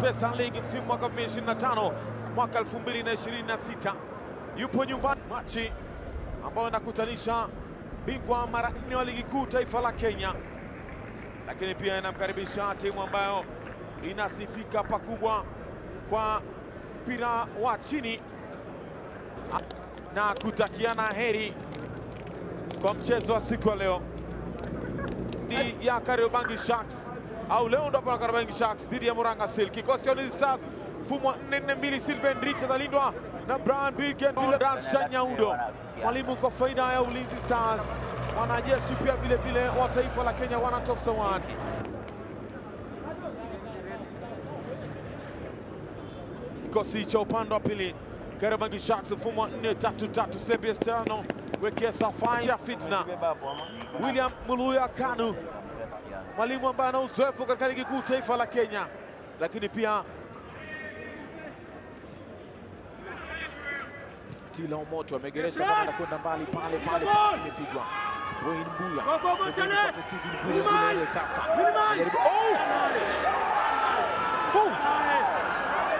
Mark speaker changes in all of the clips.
Speaker 1: Pesa League msimu mwaka 2025 mwaka 2026. Yupo nyumbani, machi ambayo inakutanisha bingwa mara 4 wa ligi kuu taifa la Kenya, lakini pia inamkaribisha timu ambayo inasifika pakubwa kwa mpira wa chini na kutakiana heri kwa mchezo wa siku ya leo ya Kariobangi Sharks, au leo ndo hapa Kariobangi Sharks dhidi ya Murang'a Seal. Kikosi cha Ulinzi Stars mfumo 4-4-2, Sylvain Rix atalindwa na Brian Birgen Dansha Nyaundo. Mwalimu kwa faida ya Ulinzi Stars, wanajeshi pia vile vile wa taifa la Kenya wana Tofsa One. Kikosi cha upande wa pili Kariobangi Sharks mfumo 4-3-3, Sebastiano Wekesa Fine Fitna, William Muluya Kanu, mwalimu ambaye ana uzoefu katika ligi kuu taifa la Kenya, lakini pia Tila Omoto amegeresha kama anakwenda mbali pale, pasi imepigwa. Wayne Mbuya kwa Stephen Bwire sasa. Anajaribu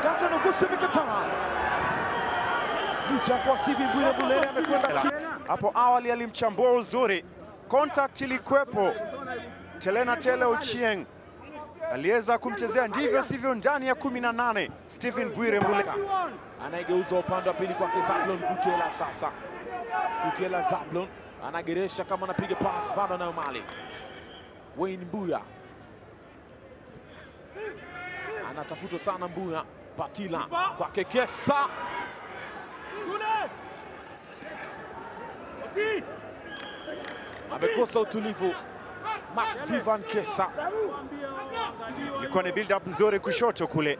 Speaker 1: Kaka Nugusi amekataa. Licha kwa Stephen Bwire amekwenda chini.
Speaker 2: Hapo awali alimchambua uzuri, contact ilikuwepo. Telena Tele Ochieng aliweza kumchezea ndivyo sivyo ndani ya 18. Stephen Bwire Mbuleka
Speaker 1: anaigeuza upande wa pili kwake Zablon Kutela sasa. Kutela Zablon anageresha kama anapiga pass, bado nayo mali. Wayne Mbuya anatafuta sana Mbuya, Patila kwake Kesa. Amekosa utulivu Vivan Kesa.
Speaker 2: Ilikuwa ni build up nzuri kushoto kule.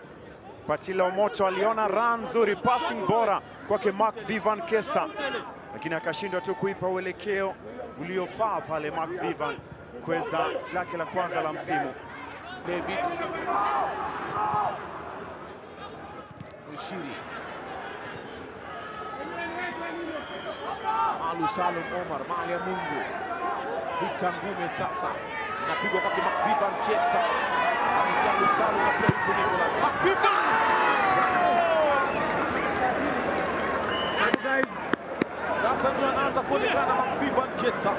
Speaker 2: Patila Omoto aliona run nzuri, passing bora kwake Vivan Kesa, lakini akashindwa tu kuipa uelekeo uliofaa pale Vivan kweza lake la kwanza la msimu.
Speaker 1: David Mushiri, Alu Salum Omar, Mali ya Mungu, Victor Ngume sasa inapigwa kwake Vivan Kesa. Anaingia Alu Salum na pia yupo Nicholas Vivan. Sasa ndio anaanza kuonekana Vivan Kesa,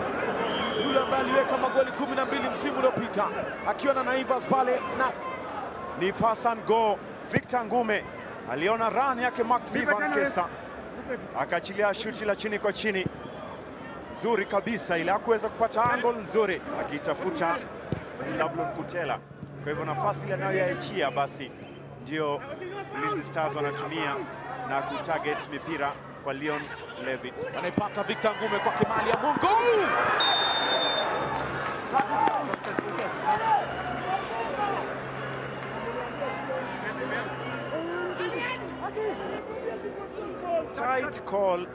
Speaker 1: yule ambaye aliweka magoli 12 msimu uliopita akiwa na Naivas pale, na
Speaker 2: ni pass and go. Victor Ngume aliona run yake Vivan Kesa, akaachilia shuti la chini kwa chini nzuri kabisa, ili hakuweza kupata angle nzuri akitafuta Zablon Kutela. Kwa hivyo nafasi ile anayoiachia basi ndio Ulinzi Stars wanatumia na kutarget mipira kwa Leon Levitt.
Speaker 1: Anaipata Victor Ngume kwa Mali ya Mungu.
Speaker 2: Tight call.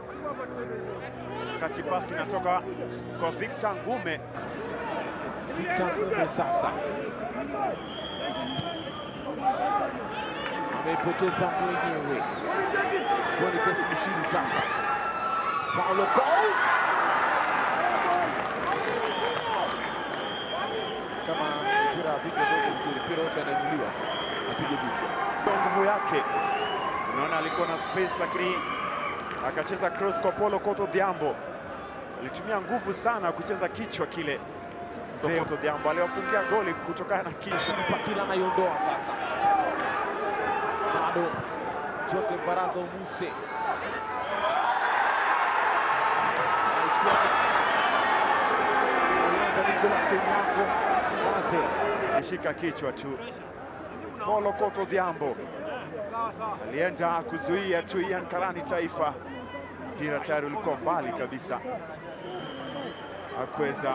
Speaker 2: Kati pasi inatoka kwa Victor Ngume.
Speaker 1: Victor Ngume sasa ameipoteza mwenyewe. Boniface Mushiri sasa. Paulo Cole kama mpira vichwa ndogo vizuri, mpira wote anainuliwa tu apige vichwa.
Speaker 2: Nguvu yake, unaona alikuwa na space, lakini akacheza cross kwa Paulo Koto Odhiambo. Alitumia nguvu sana kucheza kichwa kile. Mzee Koto Odhiambo aliwafungia goli kutokana na kichwa.
Speaker 1: Patila anaiondoa sasa. Bado Joseph Baraza Umuse anaanza Nicholas Onyango Waze
Speaker 2: kishika kichwa tu. Paulo Koto Odhiambo alienda kuzuia tu Ian Karani Taifa. Mpira tayari ulikuwa mbali kabisa, hakuweza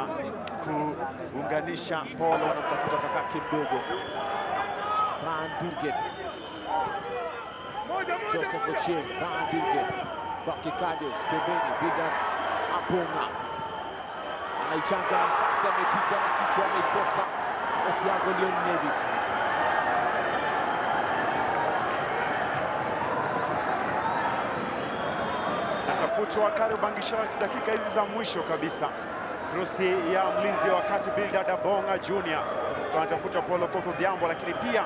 Speaker 2: kuunganisha.
Speaker 1: Paulo anamtafuta kakake mdogo Brian Birgen. Joseph Ochieng, Brian Birgen kwa Kikadios pembeni, Bidan Aponga anaichanja nafasi, amepita na kichwa, ameikosa Osiago Leon Levitt.
Speaker 2: Natafutwa Kariobangi Sharks dakika hizi za mwisho kabisa. Krosi ya mlinzi wakati Bildad Abonga Junior. Anatafuta Paulo Koto Odhiambo, lakini pia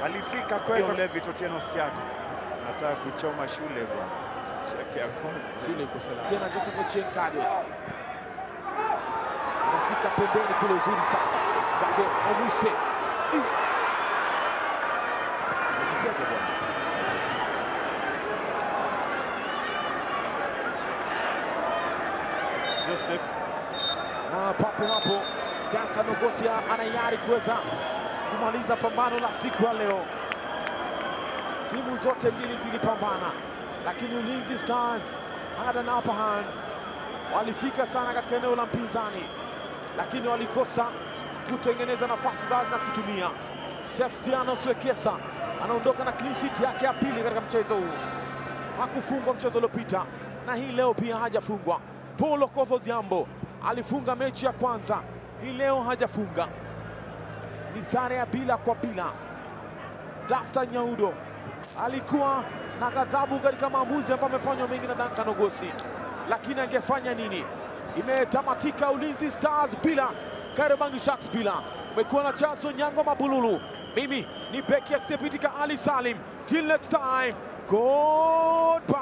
Speaker 2: alifika kwa Levitt Otieno Siaki. Anataka kuchoma shule bwana. Siaki ya kwanza.
Speaker 1: Shule iko salama. Tena Joseph Ochieng Kadius. Anafika pembeni kule uzuri sasa. Kwake Omuse. Anajitega bwana.
Speaker 2: Joseph
Speaker 1: na papo hapo Duncan Ogosia anayari kuweza kumaliza pambano la siku ya leo. Timu zote mbili zilipambana, lakini Ulinzi Stars had an upper hand. Walifika sana katika eneo la mpinzani, lakini walikosa kutengeneza nafasi zao na kutumia. Sebastiano Swekesa anaondoka na clean sheet yake ya pili katika mchezo huu. Hakufungwa mchezo uliopita na hii leo pia hajafungwa. Paul Okoth Odhiambo alifunga mechi ya kwanza, hii leo hajafunga. Ni sare ya bila kwa bila. Dasta Nyaudo alikuwa na ghadhabu katika maamuzi ambayo amefanywa mengi na Duncan Ogosi, lakini angefanya nini? Imetamatika Ulinzi Stars bila, Kariobangi Sharks bila. Umekuwa na Jason Nyango Mabululu. Mimi ni beki asiyepitika Ali Salim. Till next time, goodbye.